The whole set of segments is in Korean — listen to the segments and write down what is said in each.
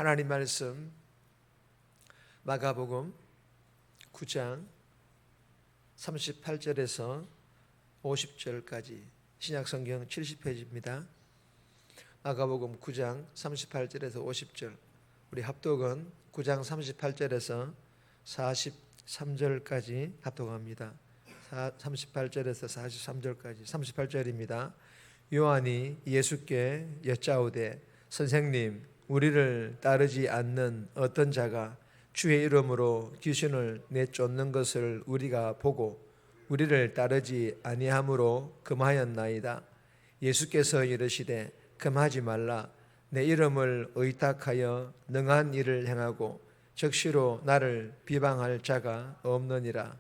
하나님 말씀 마가복음 9장 38절에서 50절까지 신약성경 70페이지입니다. 마가복음 9장 38절에서 50절, 우리 합독은 9장 38절에서 43절까지 합독합니다. 38절에서 43절까지. 38절입니다. 요한이 예수께 여짜오되 선생님, 우리를 따르지 않는 어떤 자가 주의 이름으로 귀신을 내쫓는 것을 우리가 보고 우리를 따르지 아니함으로 금하였나이다. 예수께서 이르시되 금하지 말라. 내 이름을 의탁하여 능한 일을 행하고 적시로 나를 비방할 자가 없느니라.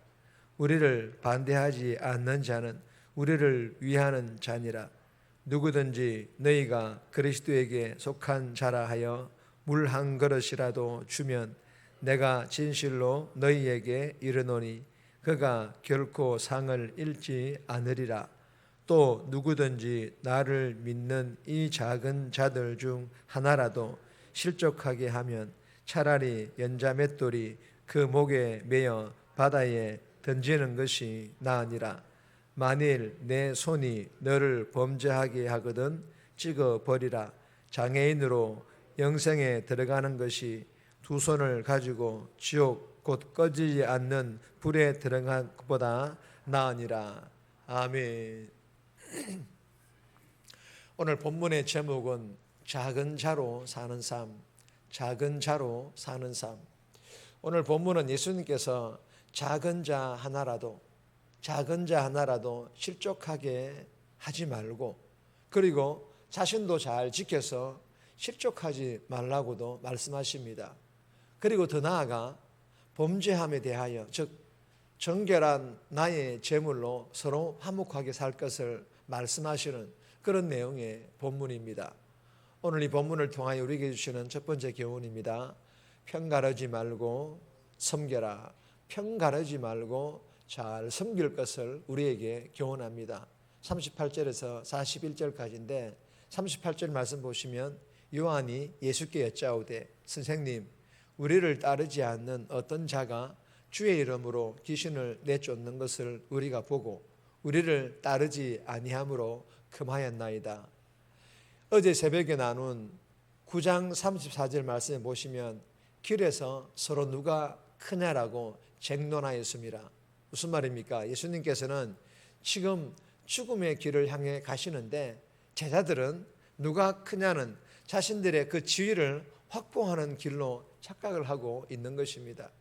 우리를 반대하지 않는 자는 우리를 위하는 자니라. 누구든지 너희가 그리스도에게 속한 자라 하여 물 한 그릇이라도 주면 내가 진실로 너희에게 이르노니 그가 결코 상을 잃지 않으리라. 또 누구든지 나를 믿는 이 작은 자들 중 하나라도 실족하게 하면 차라리 연자맷돌이 그 목에 매어 바다에 던지는 것이 나으니라. 만일 내 손이 너를 범죄하게 하거든 찍어 버리라. 장애인으로 영생에 들어가는 것이 두 손을 가지고 지옥 곧 꺼지지 않는 불에 들어간 것보다 나으니라. 아멘. 오늘 본문의 제목은 작은 자로 사는 삶, 작은 자로 사는 삶. 오늘 본문은 예수님께서 작은 자 하나라도 실족하게 하지 말고, 그리고 자신도 잘 지켜서 실족하지 말라고도 말씀하십니다. 그리고 더 나아가 범죄함에 대하여, 즉 정결한 나의 제물로 서로 화목하게 살 것을 말씀하시는 그런 내용의 본문입니다. 오늘 이 본문을 통하여 우리에게 주시는 첫 번째 교훈입니다. 편가르지 말고 섬겨라. 편가르지 말고 잘 섬길 것을 우리에게 교훈합니다. 38절에서 41절까지인데 38절 말씀 보시면 요한이 예수께 여짜오되 선생님, 우리를 따르지 않는 어떤 자가 주의 이름으로 귀신을 내쫓는 것을 우리가 보고 우리를 따르지 아니함으로 금하였나이다. 어제 새벽에 나눈 9장 34절 말씀에 보시면 길에서 서로 누가 크냐라고 쟁론하였습니다. 무슨 말입니까? 예수님께서는 지금 죽음의 길을 향해 가시는데 제자들은 누가 크냐는 자신들의 그 지위를 확보하는 길로 착각을 하고 있는 것입니다.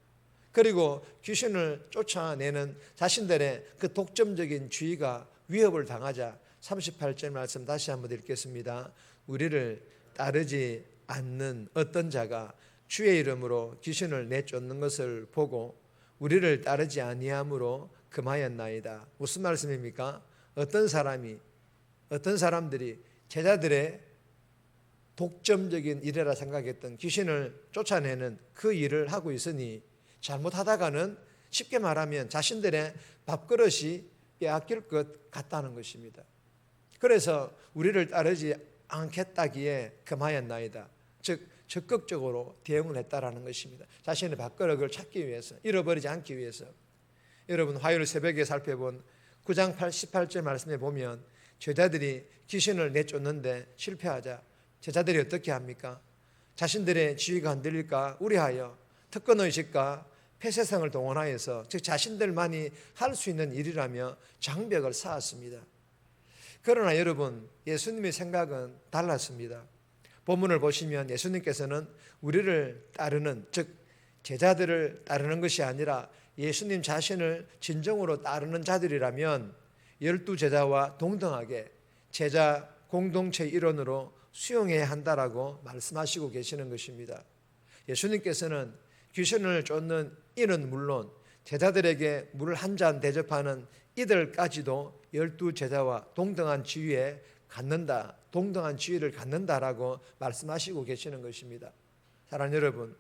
그리고 귀신을 쫓아내는 자신들의 그 독점적인 주의가 위협을 당하자 38절 말씀 다시 한번 읽겠습니다. 우리를 따르지 않는 어떤 자가 주의 이름으로 귀신을 내쫓는 것을 보고 우리를 따르지 아니함으로 금하였나이다. 무슨 말씀입니까? 어떤 사람들이 제자들의 독점적인 일이라 생각했던 귀신을 쫓아내는 그 일을 하고 있으니 잘못하다가는 쉽게 말하면 자신들의 밥그릇이 빼앗길 것 같다는 것입니다. 그래서 우리를 따르지 않겠다기에 금하였나이다. 즉 적극적으로 대응을 했다라는 것입니다. 자신의 밥그릇을 찾기 위해서, 잃어버리지 않기 위해서. 여러분, 화요일 새벽에 살펴본 9장 18절 말씀에 보면 제자들이 귀신을 내쫓는데 실패하자 제자들이 어떻게 합니까? 자신들의 지위가 흔들릴까 우려하여 특권의식과 폐쇄성을 동원하여서, 즉 자신들만이 할 수 있는 일이라며 장벽을 쌓았습니다. 그러나 여러분, 예수님의 생각은 달랐습니다. 본문을 보시면 예수님께서는 우리를 따르는, 즉 제자들을 따르는 것이 아니라 예수님 자신을 진정으로 따르는 자들이라면 12제자와 동등하게 제자 공동체의 일원으로 수용해야 한다라고 말씀하시고 계시는 것입니다. 예수님께서는 귀신을 쫓는 이는 물론 제자들에게 물 한 잔 대접하는 이들까지도 12제자와 동등한 지위에 갖는다, 동등한 지위를 갖는다라고 말씀하시고 계시는 것입니다. 사랑하는 여러분,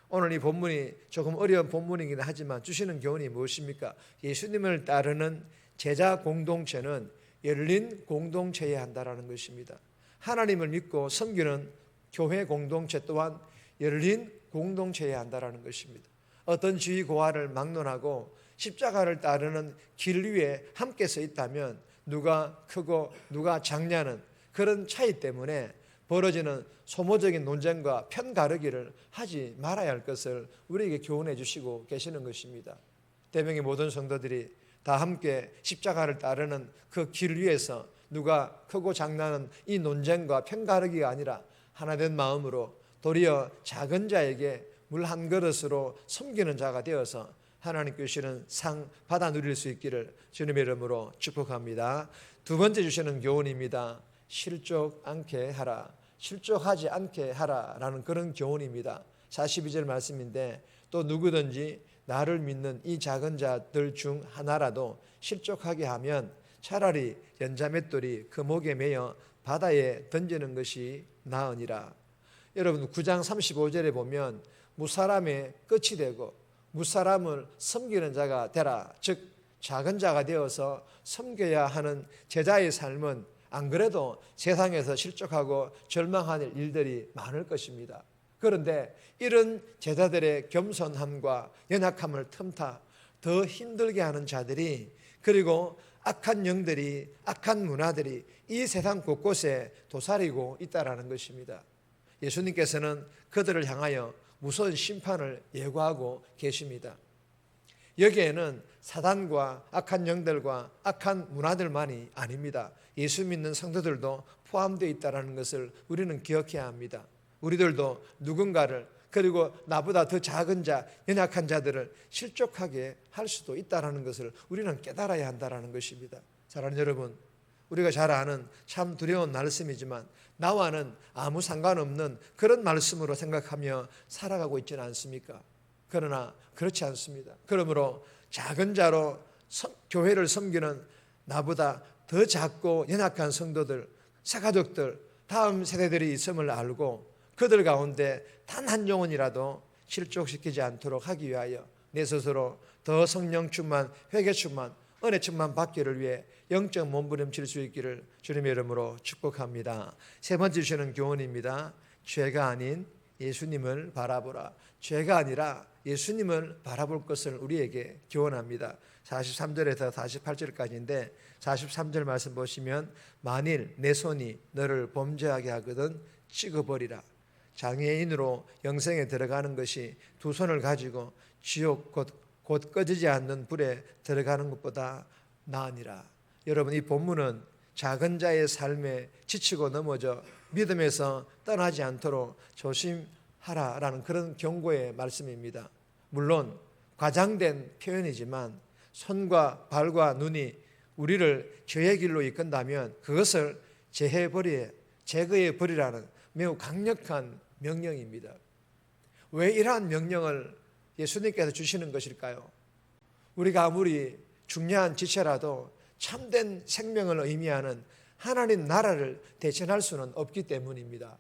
오늘 이 본문이 조금 어려운 본문이긴 하지만 주시는 교훈이 무엇입니까? 예수님을 따르는 제자 공동체는 열린 공동체여야 한다는 것입니다. 하나님을 믿고 섬기는 교회 공동체 또한 열린 공동체여야 한다는 것입니다. 어떤 지위 고하를 막론하고 십자가를 따르는 길 위에 함께 서 있다면 누가 크고 누가 작냐는 그런 차이 때문에 벌어지는 소모적인 논쟁과 편가르기를 하지 말아야 할 것을 우리에게 교훈해 주시고 계시는 것입니다. 대명의 모든 성도들이 다 함께 십자가를 따르는 그 길 위에서 누가 크고 작나는 이 논쟁과 편가르기가 아니라 하나된 마음으로 도리어 작은 자에게 물 한 그릇으로 섬기는 자가 되어서 하나님께 주시는 상 받아 누릴 수 있기를 주님의 이름으로 축복합니다. 두 번째 주시는 교훈입니다. 실족 않게 하라. 실족하지 않게 하라라는 그런 교훈입니다. 42절 말씀인데 또 누구든지 나를 믿는 이 작은 자들 중 하나라도 실족하게 하면 차라리 연자맷돌이 그 목에 매여 바다에 던지는 것이 나으니라. 여러분 9장 35절에 보면 무사람의 끝이 되고 무사람을 섬기는 자가 되라. 즉 작은 자가 되어서 섬겨야 하는 제자의 삶은 안 그래도 세상에서 실족하고 절망하는 일들이 많을 것입니다. 그런데 이런 제자들의 겸손함과 연약함을 틈타 더 힘들게 하는 자들이, 그리고 악한 영들이, 악한 문화들이 이 세상 곳곳에 도사리고 있다는 것입니다. 예수님께서는 그들을 향하여 무서운 심판을 예고하고 계십니다. 여기에는 사단과 악한 영들과 악한 문화들만이 아닙니다. 예수 믿는 성도들도 포함되어 있다는 것을 우리는 기억해야 합니다. 우리들도 누군가를, 그리고 나보다 더 작은 자, 연약한 자들을 실족하게 할 수도 있다는 것을 우리는 깨달아야 한다는 것입니다. 사랑하는 여러분, 우리가 잘 아는 참 두려운 말씀이지만 나와는 아무 상관없는 그런 말씀으로 생각하며 살아가고 있지는 않습니까? 그러나 그렇지 않습니다. 그러므로 작은 자로 교회를 섬기는 나보다 더 작고 연약한 성도들, 새가족들, 다음 세대들이 있음을 알고 그들 가운데 단 한 영혼이라도 실족시키지 않도록 하기 위하여 내 스스로 더 성령 충만, 회개 충만, 은혜 충만 받기를 위해 영적 몸부림칠 수 있기를 주님의 이름으로 축복합니다. 세 번째 주시는 교훈입니다. 죄가 아닌 예수님을 바라보라. 죄가 아니라 예수님을 바라볼 것을 우리에게 교훈합니다. 43절에서 48절까지인데 43절 말씀 보시면 만일 내 손이 너를 범죄하게 하거든 찍어버리라. 장애인으로 영생에 들어가는 것이 두 손을 가지고 지옥 곧 꺼지지 않는 불에 들어가는 것보다 나으니라. 여러분, 이 본문은 작은 자의 삶에 지치고 넘어져 믿음에서 떠나지 않도록 조심하라라는 그런 경고의 말씀입니다. 물론 과장된 표현이지만 손과 발과 눈이 우리를 죄의 길로 이끈다면 그것을 제거해 버리라는 매우 강력한 명령입니다. 왜 이러한 명령을 예수님께서 주시는 것일까요? 우리가 아무리 중요한 지체라도 참된 생명을 의미하는 하나님 나라를 대신할 수는 없기 때문입니다.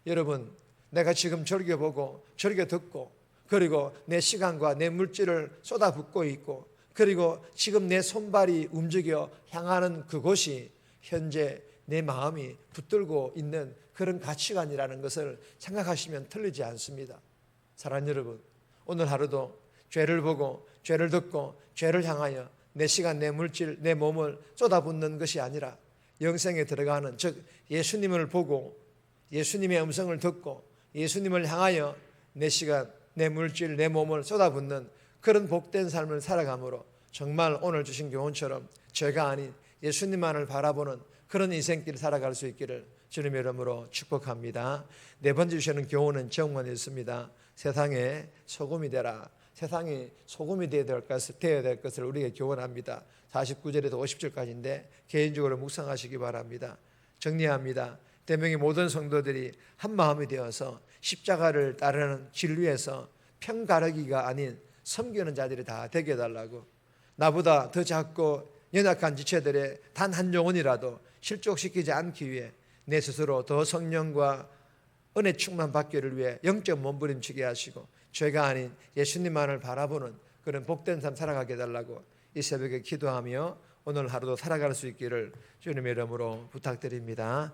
여러분, 내가 지금 절겨 보고 절겨 듣고 그리고 내 시간과 내 물질을 쏟아붓고 있고 그리고 지금 내 손발이 움직여 향하는 그곳이 현재 내 마음이 붙들고 있는 그런 가치관이라는 것을 생각하시면 틀리지 않습니다. 사랑하는 여러분, 오늘 하루도 죄를 보고 죄를 듣고 죄를 향하여 내 시간, 내 물질, 내 몸을 쏟아붓는 것이 아니라 영생에 들어가는, 즉 예수님을 보고 예수님의 음성을 듣고 예수님을 향하여 내 시간, 내 물질, 내 몸을 쏟아붓는 그런 복된 삶을 살아감으로 정말 오늘 주신 교훈처럼 죄가 아닌 예수님만을 바라보는 그런 인생길을 살아갈 수 있기를 주님의 이름으로 축복합니다. 네 번째 주시는 교훈은 정원에 있습니다. 세상에 소금이 되라. 세상이 소금이 되어야 될 것을 우리에게 교훈합니다. 49절에서 50절까지인데 개인적으로 묵상하시기 바랍니다. 정리합니다. 대명의 모든 성도들이 한 마음이 되어서 십자가를 따르는 길 위에서 편가르기가 아닌 섬기는 자들이 다 되게 해달라고, 나보다 더 작고 연약한 지체들의 단 한 영혼이라도 실족시키지 않기 위해 내 스스로 더 성령과 은혜 충만 받기를 위해 영적 몸부림치게 하시고 죄가 아닌 예수님만을 바라보는 그런 복된 삶 살아가게 해달라고 이 새벽에 기도하며 오늘 하루도 살아갈 수 있기를 주님의 이름으로 부탁드립니다.